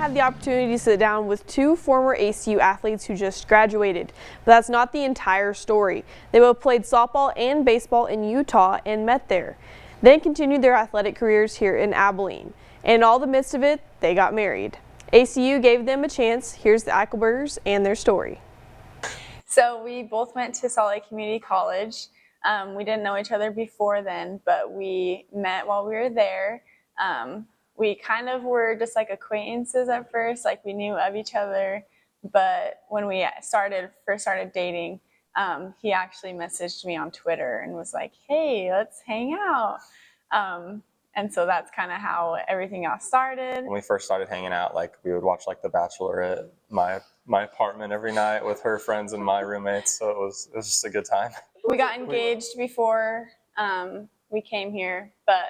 had the opportunity to sit down with two former ACU athletes who just graduated, but that's not the entire story. They both played softball and baseball in Utah and met there, then continued their athletic careers here in Abilene. And in all the midst of it, they got married. ACU gave them a chance. Here's the Eichelbergers and their story. So we both went to Salt Lake Community College. We didn't know each other before then, but we met while we were there. We kind of were just like acquaintances at first, like we knew of each other. But when we first started dating, he actually messaged me on Twitter and was like, "Hey, let's hang out." And so that's kind of how everything else started. When we first started hanging out, like we would watch like The Bachelor at my apartment every night with her friends and my roommates. So it was just a good time. We got engaged before we came here, but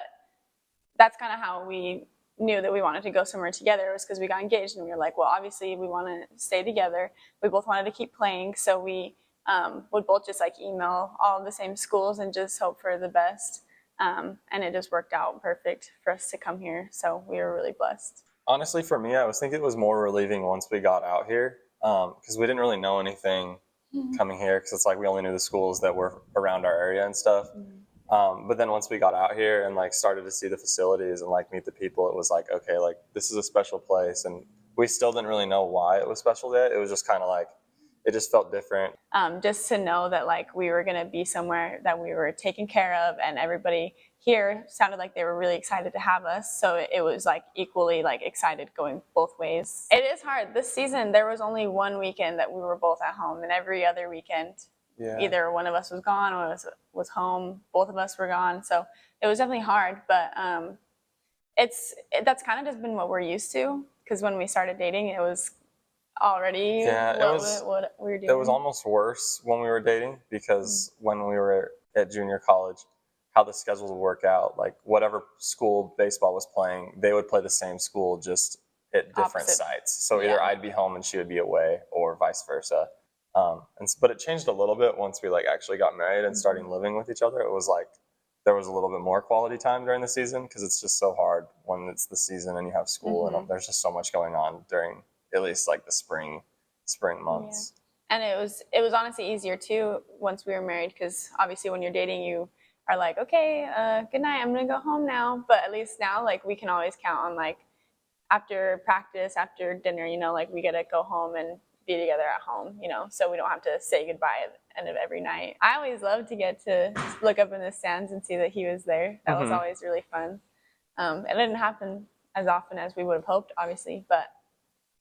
that's kind of how we knew that we wanted to go somewhere together, was because we got engaged and we were like, well, obviously we want to stay together. We both wanted to keep playing, so we would both just like email all of the same schools and just hope for the best. And it just worked out perfect for us to come here, so we were really blessed. Honestly, for me, I was thinking it was more relieving once we got out here, because we didn't really know anything coming here, because it's like we only knew the schools that were around our area and stuff. But then once we got out here and like started to see the facilities and like meet the people, it was like, okay, like this is a special place. And we still didn't really know why it was special yet. It was just kind of like, it just felt different. Just to know that like we were going to be somewhere that we were taken care of, and everybody here sounded like they were really excited to have us. So it was like equally like excited going both ways. It is hard. This season, there was only one weekend that we were both at home, and every other weekend, either one of us was gone or was home. Both of us were gone. So it was definitely hard, but that's kind of just been what we're used to, because when we started dating, it was already what we were doing. It was almost worse when we were dating, because when we were at junior college, how the schedules would work out, like whatever school baseball was playing, they would play the same school just at different sites. So either I'd be home and she would be away, or vice versa. But it changed a little bit once we like actually got married and started living with each other. It was like there was a little bit more quality time during the season, because it's just so hard when it's the season and you have school and there's just so much going on during at least like the spring months. And it was honestly easier too once we were married, because obviously when you're dating, you are like, okay, good night, I'm gonna go home now. But at least now, like, we can always count on like after practice, after dinner, you know, like we gotta go home and be together at home, you know, so we don't have to say goodbye at the end of every night. I always loved to get to look up in the stands and see that he was there. That was always really fun. It didn't happen as often as we would have hoped, obviously, but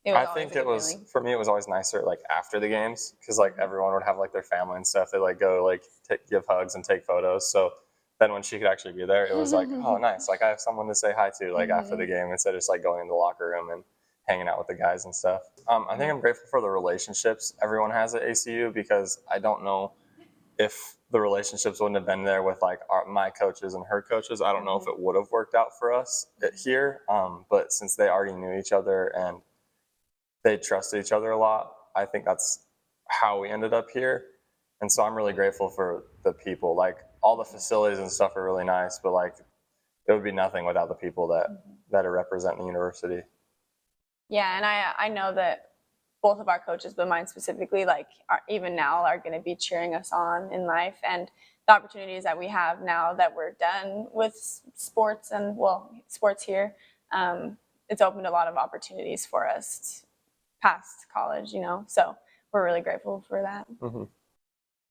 I think it was, for me, it was always nicer like after the games, because like everyone would have like their family and stuff. They like go like give hugs and take photos. So then when she could actually be there, it was like, oh, nice. Like I have someone to say hi to like after the game, instead of just like going in the locker room and hanging out with the guys and stuff. I think I'm grateful for the relationships everyone has at ACU, because I don't know if the relationships wouldn't have been there with like my coaches and her coaches. I don't know if it would have worked out for us here. But since they already knew each other and they trusted each other a lot, I think that's how we ended up here. And so I'm really grateful for the people. Like all the facilities and stuff are really nice, but like it would be nothing without the people that are representing the university. Yeah, and I know that both of our coaches, but mine specifically, like even now are going to be cheering us on in life, and the opportunities that we have now that we're done with sports and sports here, it's opened a lot of opportunities for us past college, you know, so we're really grateful for that.